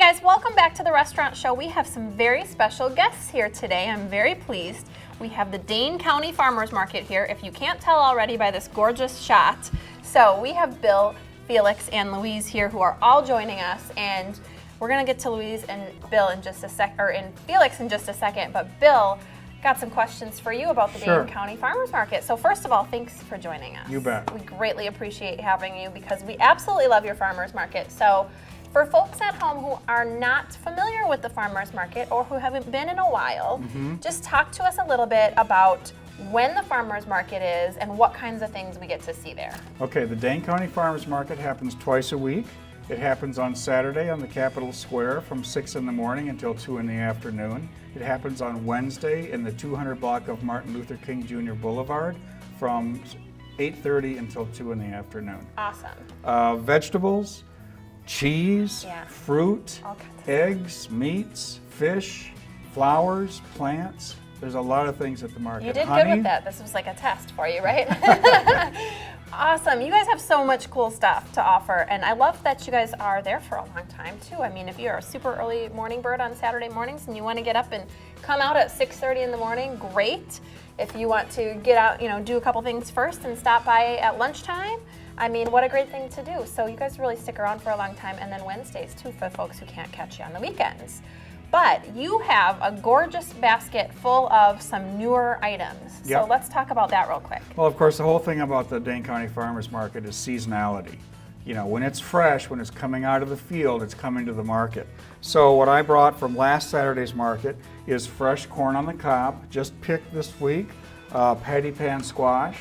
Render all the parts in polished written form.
guys, welcome back to the restaurant show. We have some very special guests here today. I'm very pleased. We have the Dane County Farmers Market here, if you can't tell already by this gorgeous shot. So we have Bill, Felix, and Louise here who are all joining us, and we're gonna get to Louise and Bill in just a sec, or in Felix in just a second, but Bill, got some questions for you about the Dane County Farmers Market. So first of all, thanks for joining us. You bet. We greatly appreciate having you because we absolutely love your farmers market. So for folks at home who are not familiar with the farmers market or who haven't been in a while, just talk to us a little bit about when the farmers market is and what kinds of things we get to see there. Okay, the Dane County Farmers Market happens twice a week. It happens on Saturday on the Capitol Square from 6 in the morning until 2 in the afternoon. It happens on Wednesday in the 200 block of Martin Luther King Jr. Boulevard from 8:30 until 2 in the afternoon. Awesome. Vegetables, cheese, fruit, eggs, meats, fish, flowers, plants. There's a lot of things at the market. You did Honey. good with that. This was like a test for you, right? Awesome. You guys have so much cool stuff to offer, and I love that you guys are there for a long time too. I mean, if you're a super early morning bird on Saturday mornings and you want to get up and come out at 6:30 in the morning, great. If you want to get out, do a couple things first and stop by at lunchtime, I mean, what a great thing to do. So you guys really stick around for a long time, and then Wednesdays too for folks who can't catch you on the weekends. But you have a gorgeous basket full of some newer items. So let's talk about that real quick. Well, of course, the whole thing about the Dane County Farmers Market is seasonality. When it's fresh, when it's coming out of the field, it's coming to the market. So what I brought from last Saturday's market is fresh corn on the cob, just picked this week, patty pan squash,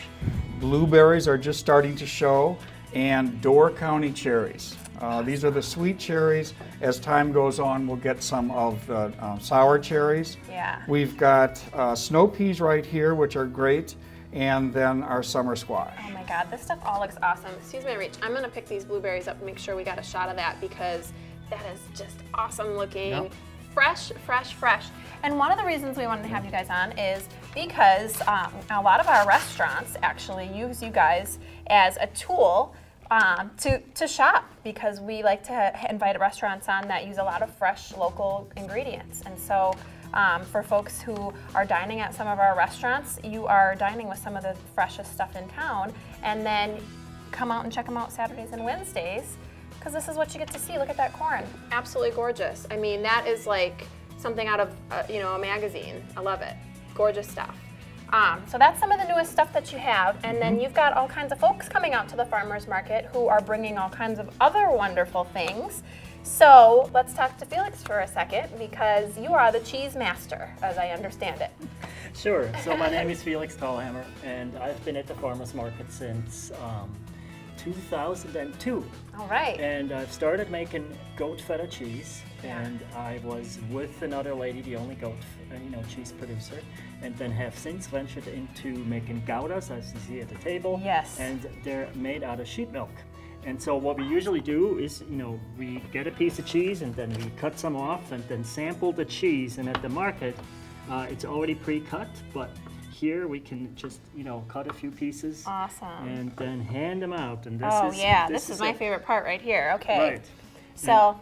blueberries are just starting to show, and Door County cherries. These are the sweet cherries. As time goes on, we'll get some of the sour cherries. Yeah. We've got snow peas right here, which are great, and then our summer squash. Oh my God, this stuff all looks awesome. Excuse me, Reach. I'm gonna pick these blueberries up and make sure we got a shot of that because that is just awesome looking. Yep. Fresh, fresh, fresh. And one of the reasons we wanted to have you guys on is because a lot of our restaurants actually use you guys as a tool to shop, because we like to invite restaurants on that use a lot of fresh local ingredients. And so for folks who are dining at some of our restaurants, you are dining with some of the freshest stuff in town, and then come out and check them out Saturdays and Wednesdays, because this is what you get to see. Look at that corn. Absolutely gorgeous. I mean, that is like something out of a magazine. I love it. Gorgeous stuff. So that's some of the newest stuff that you have, and then you've got all kinds of folks coming out to the farmers market who are bringing all kinds of other wonderful things. So let's talk to Felix for a second, because you are the cheese master, as I understand it. Sure. So my name is Felix Tallhammer, and I've been at the farmers market since 2002. All right. And I've started making goat feta cheese, and I was with another lady, the only goat cheese producer, and then have since ventured into making goudas, as you see at the table. Yes. And they're made out of sheep milk. And so what we usually do is, we get a piece of cheese and then we cut some off and then sample the cheese. And at the market, it's already pre-cut, but here we can just, cut a few pieces. Awesome. And then hand them out. And this is my favorite part right here. Okay. Right. So.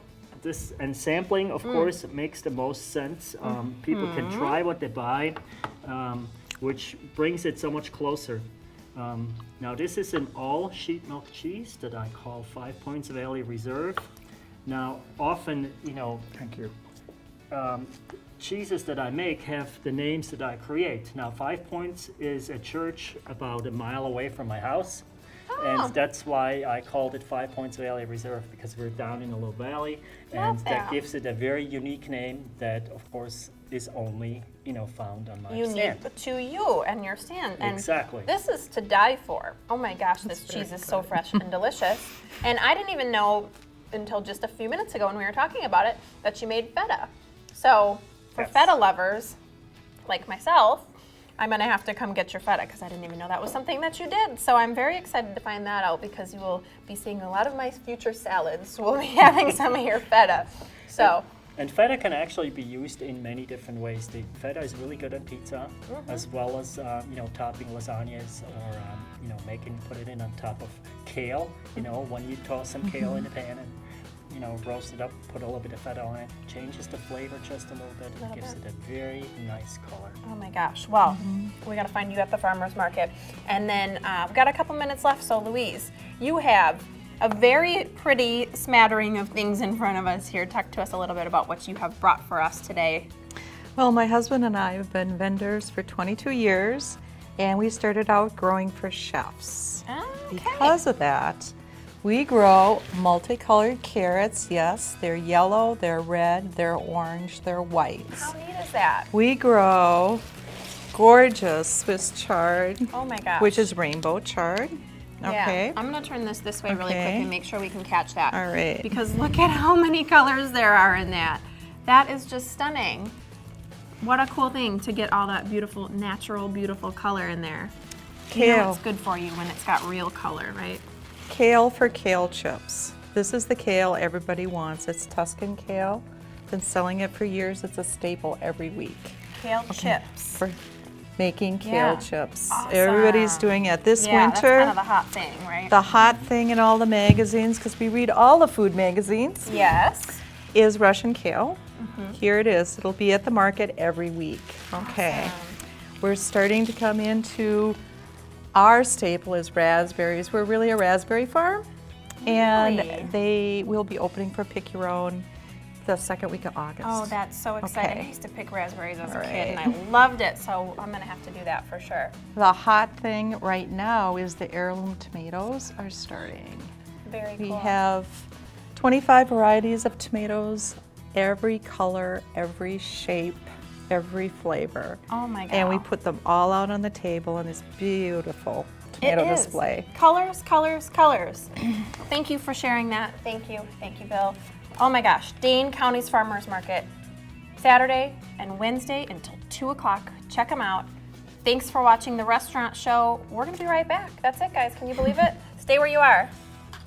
And sampling, of course, makes the most sense. People can try what they buy, which brings it so much closer. Now, this is an all sheep milk cheese that I call 5 Points Valley Reserve. Now, often, Thank you. cheeses that I make have the names that I create. Now, 5 Points is a church about a mile away from my house. And that's why I called it 5 Points Valley Reserve, because we're down in a low valley, and that gives it a very unique name that, of course, is only found on my stand. Unique to you and your stand. And exactly. This is to die for. Oh my gosh, this cheese is so fresh and delicious. And I didn't even know until just a few minutes ago when we were talking about it that you made feta. So for feta lovers like myself, I'm gonna have to come get your feta, because I didn't even know that was something that you did. So I'm very excited to find that out, because you will be seeing a lot of my future salads. We'll be having some of your feta. So. And feta can actually be used in many different ways. The feta is really good on pizza, as well as topping lasagnas, or put it in on top of kale. When you toss some kale in a pan and you know, roasted up, put a little bit of feta on it, changes the flavor just a little bit, and gives it a very nice color. Oh my gosh. Well, we got to find you at the farmer's market. And then we've got a couple minutes left. So Louise, you have a very pretty smattering of things in front of us here. Talk to us a little bit about what you have brought for us today. Well, my husband and I have been vendors for 22 years, and we started out growing for chefs. Okay. Because of that, we grow multicolored carrots. Yes, they're yellow, they're red, they're orange, they're white. How neat is that? We grow gorgeous Swiss chard, Oh my gosh. which is rainbow chard. Okay. Yeah. I'm going to turn this way really quick Okay. and make sure we can catch that. All right. Because look at how many colors there are in that. That is just stunning. What a cool thing to get all that beautiful, natural, beautiful color in there. You know Kale. it's good for you when it's got real color, right? Kale for kale chips. This is the kale everybody wants. It's Tuscan kale. Been selling it for years. It's a staple every week Kale chips. for making kale Yeah. chips. Awesome. Everybody's doing it this Yeah, winter. that's kind of the hot thing, right? The hot thing in all the magazines, because we read all the food magazines, Yes. is Russian kale. Here it is. It'll be at the market every week. Okay. We're starting to come into our staple is raspberries. We're really a raspberry farm. Really? And they will be opening for Pick Your Own the second week of August. Oh, that's so exciting. Okay. I used to pick raspberries as a All kid and right. I loved it, so I'm going to have to do that for sure. The hot thing right now is the heirloom tomatoes are starting. Very We cool. have 25 varieties of tomatoes, every color, every shape, every flavor. Oh my god. And we put them all out on the table in this beautiful It tomato is. display. Colors, colors, colors. Thank you for sharing that. Thank you. Thank you, Bill. Oh my gosh. Dane County's Farmers Market, Saturday and Wednesday until 2 o'clock. Check them out. Thanks for watching the restaurant show. We're going to be right back. That's it, guys. Can you believe it? Stay where you are.